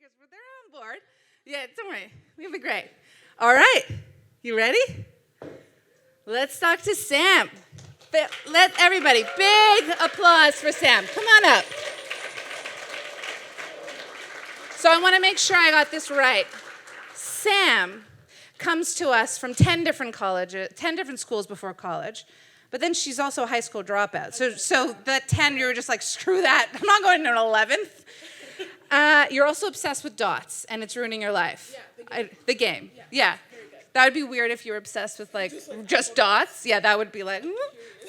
because they're on board. Yeah, don't worry. We'll be great. All right. You ready? Let's talk to Sam. Let everybody, big applause for Sam. Come on up. So I want to make sure I got this right. Sam comes to us from 10 different colleges, 10 different schools before college. But then she's also a high school dropout. So the 10, you were just like, screw that. I'm not going to an 11th. You're also obsessed with dots, and it's ruining your life. Yeah, the game. Yeah. That would be weird if you were obsessed with, like, just dots. Yeah, that would be like,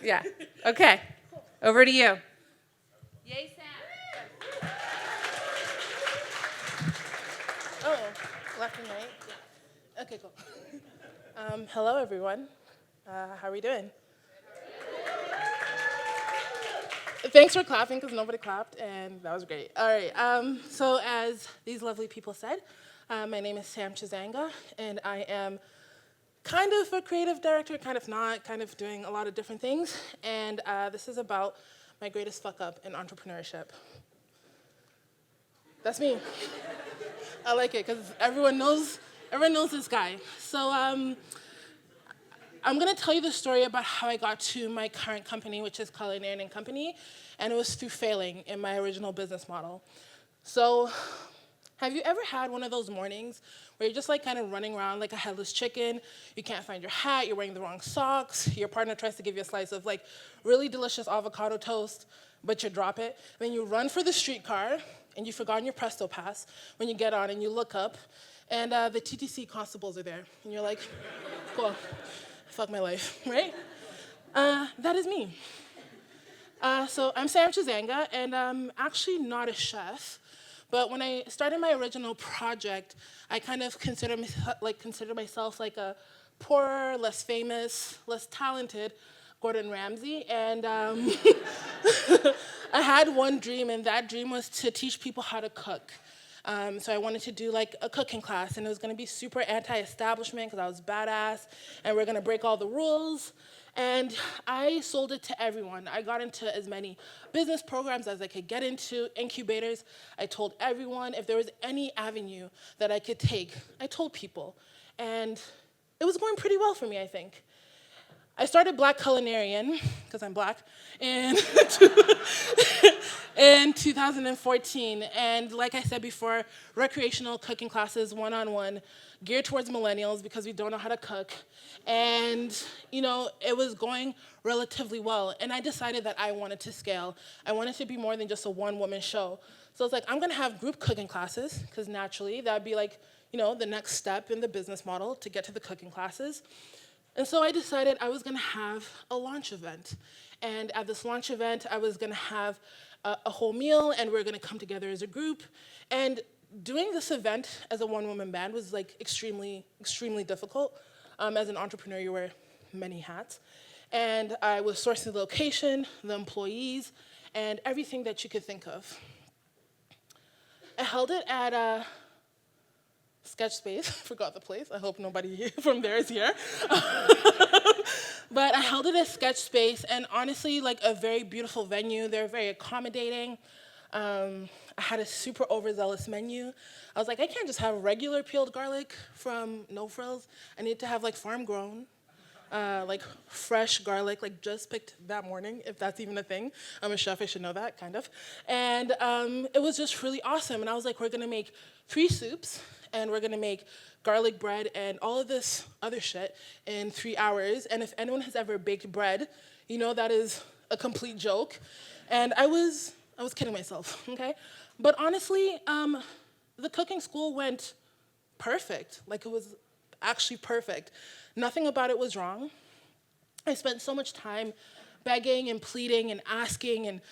yeah. Okay. Over to you. Yay, Sam. Oh, left and right? Yeah. Okay, cool. Hello, everyone. How are we doing? Thanks for clapping, because nobody clapped, and that was great. All right, so as these lovely people said, my name is Sam Chizanga, and I am kind of a creative director, kind of not, kind of doing a lot of different things, and this is about my greatest fuck up in entrepreneurship. That's me. I like it, because everyone knows this guy. So I'm going to tell you the story about how I got to my current company, which is Culinary and Company, and it was through failing in my original business model. So have you ever had one of those mornings where you're just like kind of running around like a headless chicken, you can't find your hat, you're wearing the wrong socks, your partner tries to give you a slice of like really delicious avocado toast, but you drop it, then you run for the streetcar, and you've forgotten your Presto Pass when you get on and you look up, and the TTC constables are there, and you're like, cool. Fuck my life, right? That is me. So I'm Sam Chizanga, and I'm actually not a chef. But when I started my original project, I kind of considered myself like a poorer, less famous, less talented Gordon Ramsay. And I had one dream, and that dream was to teach people how to cook. So I wanted to do like a cooking class, and it was going to be super anti-establishment because I was badass, and we're going to break all the rules. And I sold it to everyone. I got into as many business programs as I could get into, incubators. I told everyone if there was any avenue that I could take, I told people. And it was going pretty well for me, I think. I started Black Culinarian, because I'm Black, in 2014. And like I said before, recreational cooking classes, one-on-one, geared towards millennials because we don't know how to cook. And, you know, it was going relatively well. And I decided that I wanted to scale. I wanted to be more than just a one-woman show. So it's like, I'm going to have group cooking classes, because naturally that would be like, you know, the next step in the business model to get to the cooking classes. And so I decided I was going to have a launch event. And at this launch event, I was going to have a whole meal, and we were going to come together as a group. And doing this event as a one-woman band was like extremely, extremely difficult. As an entrepreneur, you wear many hats. And I was sourcing the location, the employees, and everything that you could think of. I held it at Sketch Space, forgot the place. I hope nobody from there is here. But I held it at Sketch Space, and honestly, like a very beautiful venue. They're very accommodating. I had a super overzealous menu. I was like, I can't just have regular peeled garlic from No Frills. I need to have like farm grown, like fresh garlic, like just picked that morning, if that's even a thing. I'm a chef, I should know that, kind of. And it was just really awesome. And I was like, we're gonna make 3 soups, and we're gonna make garlic bread and all of this other shit in 3 hours. And if anyone has ever baked bread, you know that is a complete joke. And I was kidding myself, okay? But honestly, the cooking school went perfect. Like, it was actually perfect. Nothing about it was wrong. I spent so much time begging and pleading and asking and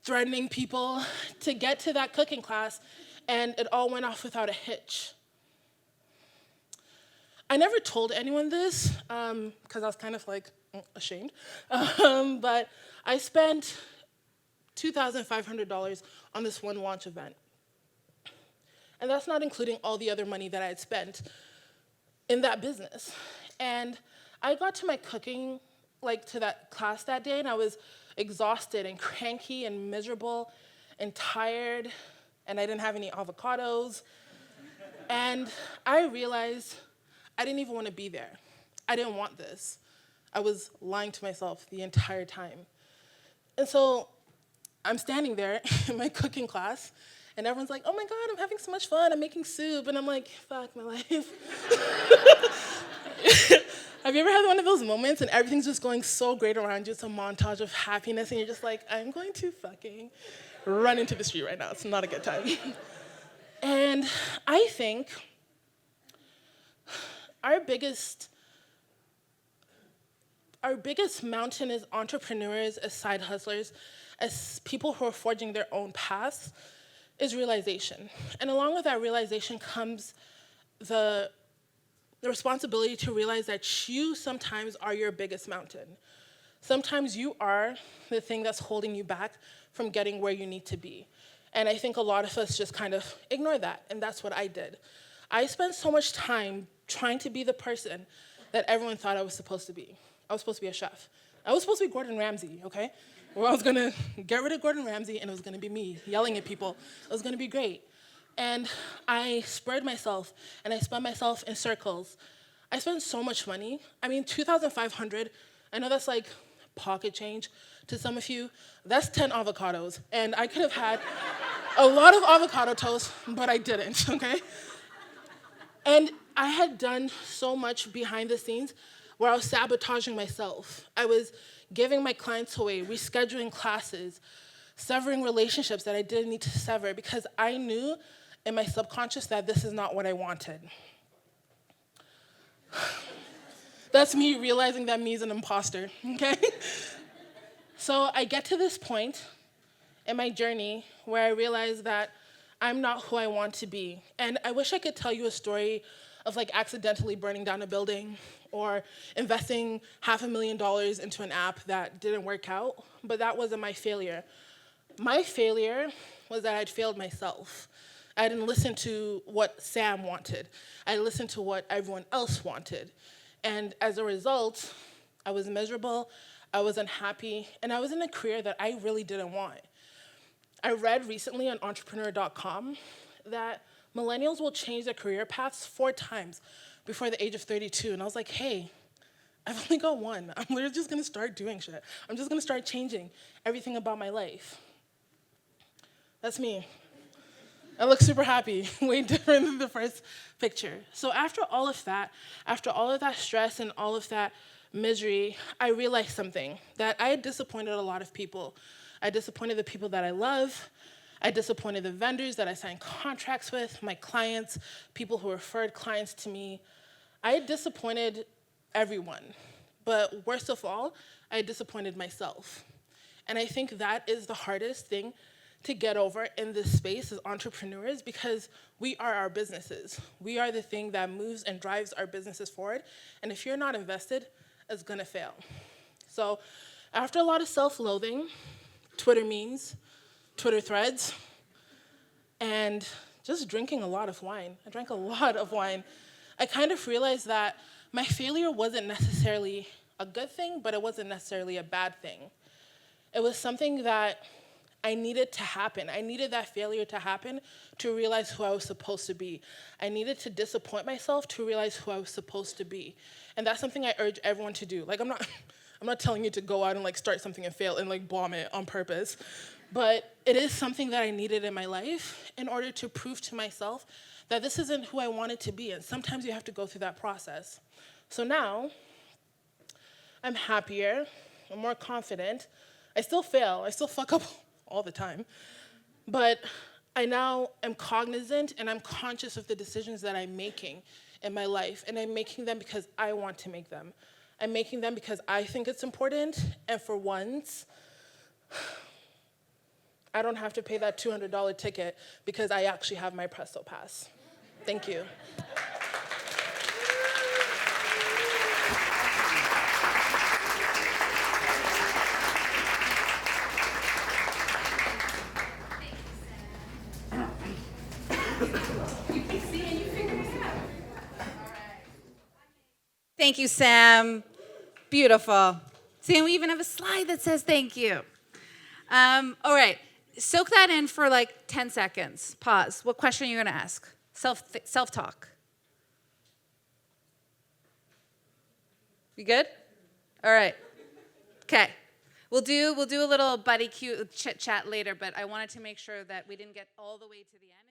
threatening people to get to that cooking class, and it all went off without a hitch. I never told anyone this, because I was kind of like ashamed, but I spent $2,500 on this one launch event. And that's not including all the other money that I had spent in that business. And I got to my cooking, like to that class that day, and I was exhausted and cranky and miserable and tired. and I didn't have any avocados. And I realized I didn't even want to be there. I didn't want this. I was lying to myself the entire time. And so I'm standing there in my cooking class, and everyone's like, oh my God, I'm having so much fun. I'm making soup. And I'm like, fuck my life. Have you ever had one of those moments and everything's just going so great around you? It's a montage of happiness, and you're just like, I'm going to fucking run into the street right now. It's not a good time. And I think our biggest mountain as entrepreneurs, as side hustlers, as people who are forging their own paths, is realization. And along with that realization comes the responsibility to realize that you sometimes are your biggest mountain. Sometimes you are the thing that's holding you back from getting where you need to be. And I think a lot of us just kind of ignore that, and that's what I did. I spent so much time trying to be the person that everyone thought I was supposed to be. I was supposed to be a chef. I was supposed to be Gordon Ramsay, okay? Where I was gonna get rid of Gordon Ramsay, and it was gonna be me yelling at people. It was gonna be great. And I spurred myself, and I spun myself in circles. I spent so much money. I mean, $2,500, I know that's like pocket change to some of you. That's 10 avocados, and I could have had a lot of avocado toast, but I didn't, okay? And I had done so much behind the scenes where I was sabotaging myself. I was giving my clients away, rescheduling classes, severing relationships that I didn't need to sever because I knew in my subconscious that this is not what I wanted. That's me realizing that me is an imposter, okay? So I get to this point in my journey where I realize that I'm not who I want to be. And I wish I could tell you a story of like accidentally burning down a building or investing $500,000 into an app that didn't work out, but that wasn't my failure. My failure was that I'd failed myself. I didn't listen to what Sam wanted. I listened to what everyone else wanted. And as a result, I was miserable, I was unhappy, and I was in a career that I really didn't want. I read recently on entrepreneurial.com that millennials will change their career paths 4 times before the age of 32. And I was like, hey, I've only got one. I'm literally just gonna start doing shit. I'm just gonna start changing everything about my life. That's me. I look super happy, way different than the first picture. So after all of that stress and all of that misery, I realized something, that I had disappointed a lot of people. I disappointed the people that I love. I disappointed the vendors that I signed contracts with, my clients, people who referred clients to me. I had disappointed everyone. But worst of all, I had disappointed myself. And I think that is the hardest thing to get over in this space as entrepreneurs, because we are our businesses. We are the thing that moves and drives our businesses forward. And if you're not invested, it's gonna fail. So after a lot of self-loathing, Twitter memes, Twitter threads, and just drinking a lot of wine. I drank a lot of wine. I kind of realized that my failure wasn't necessarily a good thing, but it wasn't necessarily a bad thing. It was something that I needed to happen. I needed that failure to happen to realize who I was supposed to be. I needed to disappoint myself to realize who I was supposed to be. And that's something I urge everyone to do. Like, I'm not telling you to go out and like start something and fail and like bomb it on purpose. But it is something that I needed in my life in order to prove to myself that this isn't who I wanted to be. And sometimes you have to go through that process. So now, I'm happier, I'm more confident. I still fail, I still fuck up all the time. But I now am cognizant and I'm conscious of the decisions that I'm making in my life. And I'm making them because I want to make them. I'm making them because I think it's important. And for once, I don't have to pay that $200 ticket because I actually have my Presto Pass. Thank you. Thank you, Sam. Beautiful. See, and we even have a slide that says thank you. All right. Soak that in for like 10 seconds. Pause. What question are you going to ask? Self-talk. You good? All right. Okay. We'll do a little buddy cute chit chat later, but I wanted to make sure that we didn't get all the way to the end.